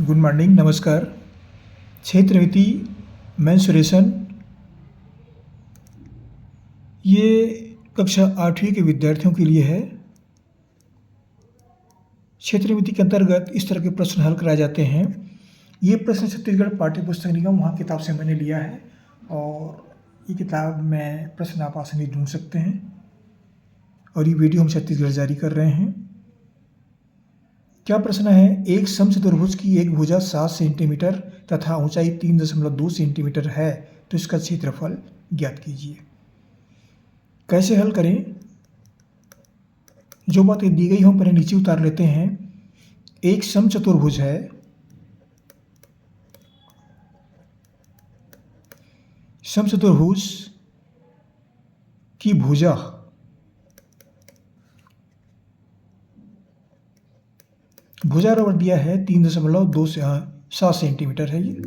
Good morning, नमस्कार। क्षेत्रमिति mensuration ये कक्षा 8वीं के विद्यार्थियों के लिए है। क्षेत्रमिति के अंतर्गत इस तरह के प्रश्न हल कराए जाते हैं। ये प्रश्न छत्तीसगढ़ पाठ्य पुस्तक निगम वहाँ किताब से मैंने लिया है और ये किताब में प्रश्न आप आसानी ढूंढ सकते हैं और ये वीडियो हम छत्तीसगढ़ जारी कर रहे हैं। क्या प्रश्न है? एक समचतुर्भुज की एक भुजा 7 सेंटीमीटर तथा ऊंचाई 3.2 सेंटीमीटर है, तो इसका क्षेत्रफल ज्ञात कीजिए। कैसे हल करें? जो बातें दी गई हम पहले नीचे उतार लेते हैं। एक समचतुर्भुज है, समचतुर्भुज की भुजा बराबर दिया है 3.7 सेंटीमीटर है। ये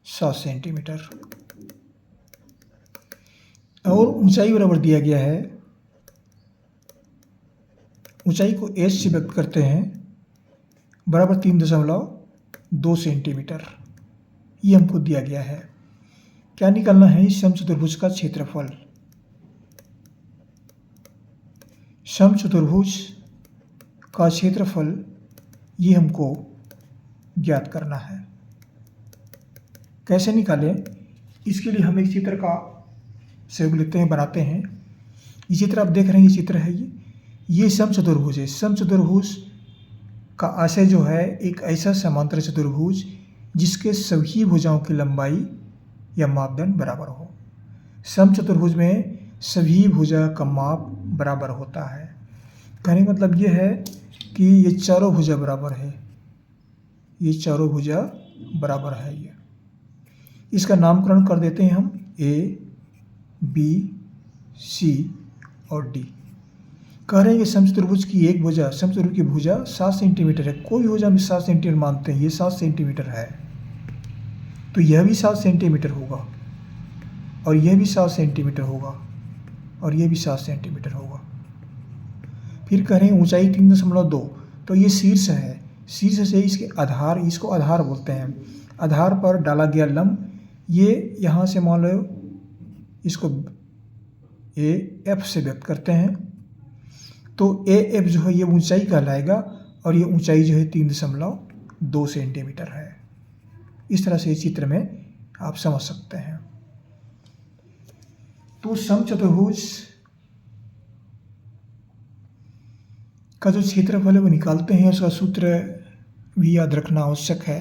7 सेंटीमीटर और ऊंचाई बराबर दिया गया है। ऊंचाई को h से व्यक्त करते हैं, बराबर 3.2 सेंटीमीटर। ये हमको दिया गया है। क्या निकालना है? इस समचतुर्भुज का क्षेत्रफल। समचतुर्भुज का क्षेत्रफल ये हमको ज्ञात करना है। कैसे निकालें? इसके लिए हम एक चित्र का सहयोग लेते हैं, बनाते हैं। ये चित्र आप देख रहे हैं, ये चित्र है। ये समचतुर्भुज है। समचतुर्भुज का आशय जो है, एक ऐसा समांतर चतुर्भुज जिसके सभी भुजाओं की लंबाई या मापदंड बराबर हो। समचतुर्भुज में सभी भुजा का माप बराबर होता है। कहने का मतलब ये है कि ये चारों भुजा बराबर है। ये चारों भुजा बराबर है। ये इसका नामकरण कर देते हैं हम A, B, C और D। कह रहे हैं कि समचतुर्भुज की एक भुजा, समचतुर्भुज की भुजा 7 सेंटीमीटर है। कोई भुजा में 7 सेंटीमीटर मानते हैं, ये 7 सेंटीमीटर है, तो यह भी 7 सेंटीमीटर होगा और यह भी 7 सेंटीमीटर होगा और यह भी 7 सेंटीमीटर होगा। फिर कह रहे हैं ऊंचाई 3.2, तो ये शीर्ष है। शीर्ष से इसके आधार, इसको आधार बोलते हैं। आधार पर डाला गया लंब, ये यहाँ से मान लो इसको AF से व्यक्त करते हैं, तो AF जो है ये ऊंचाई कहलाएगा और ये ऊंचाई जो है 3.2 सेंटीमीटर है। इस तरह से चित्र में आप समझ सकते हैं। तो समचतुर्भुज का जो क्षेत्रफल है वो निकालते हैं। उसका सूत्र भी याद रखना आवश्यक है।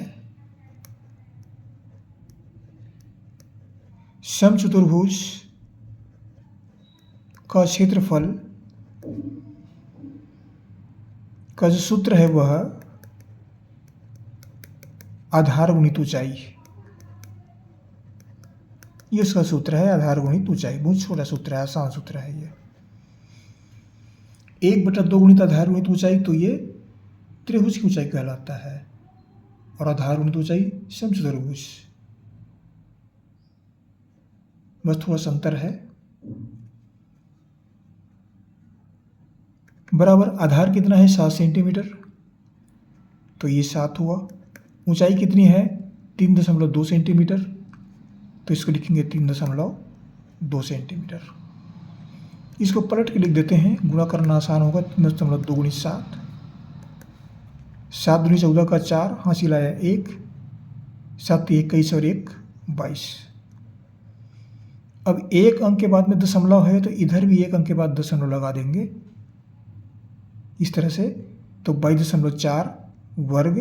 समचतुर्भुज का क्षेत्रफल का जो सूत्र है वह आधार गुणित ऊंचाई। ये उसका सूत्र है, आधार गुणित ऊंचाई। बहुत छोटा सूत्र है, आसान सूत्र है ये। 1/2 गुणित आधार गुणित ऊंचाई, तो ये त्रिभुज की ऊंचाई कहलाता है और आधार गुणित ऊंचाई समचतुर्भुज। बस थोड़ा सा अंतर है। बराबर आधार कितना है? 7 सेंटीमीटर, तो ये 7 हुआ। ऊंचाई कितनी है? 3.2 सेंटीमीटर, तो इसको लिखेंगे 3.2 सेंटीमीटर। इसको पलट के लिख देते हैं, गुणा करना आसान होगा। 3.2 गुणित 7, 7 दूनी 14 का 4, हासिल आया 1, 7 21 और 1 22। अब एक अंक के बाद में दशमलव है, तो इधर भी एक अंक के बाद दशमलव लगा देंगे इस तरह से, तो 22.4 वर्ग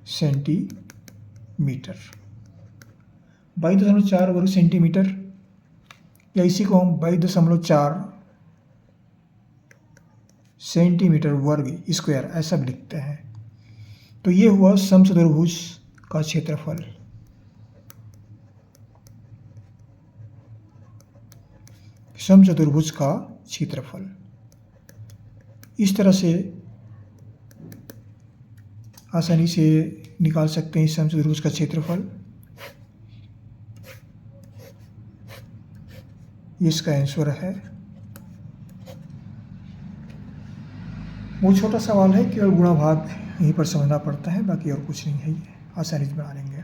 सेंटीमीटर। 22.4 वर्ग सेंटीमीटर, या इसी को हम 22.4 सेंटीमीटर वर्ग स्क्वायर ऐसा भी लिखते हैं। तो ये हुआ समचतुर्भुज का क्षेत्रफल। समचतुर्भुज का क्षेत्रफल इस तरह से आसानी से निकाल सकते हैं। समचतुर्भुज का क्षेत्रफल, इसका आंसर है। वो छोटा सवाल है, केवल गुणा भाग यहीं पर समझना पड़ता है, बाकी और कुछ नहीं है, ये आसानी से बना लेंगे।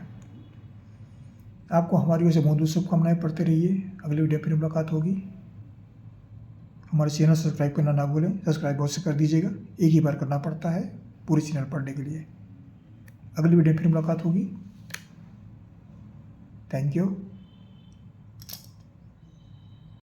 आपको हमारी ओर से बहुत बहुत शुभकामनाएं, पढ़ते रहिए। अगली वीडियो फिर मुलाकात होगी। हमारे चैनल सब्सक्राइब करना ना भूलें, सब्सक्राइब अवश्य कर दीजिएगा, एक ही बार करना पड़ता है पूरे चैनल पढ़ने के लिए। अगली वीडियो फिर मुलाकात होगी। Thank you.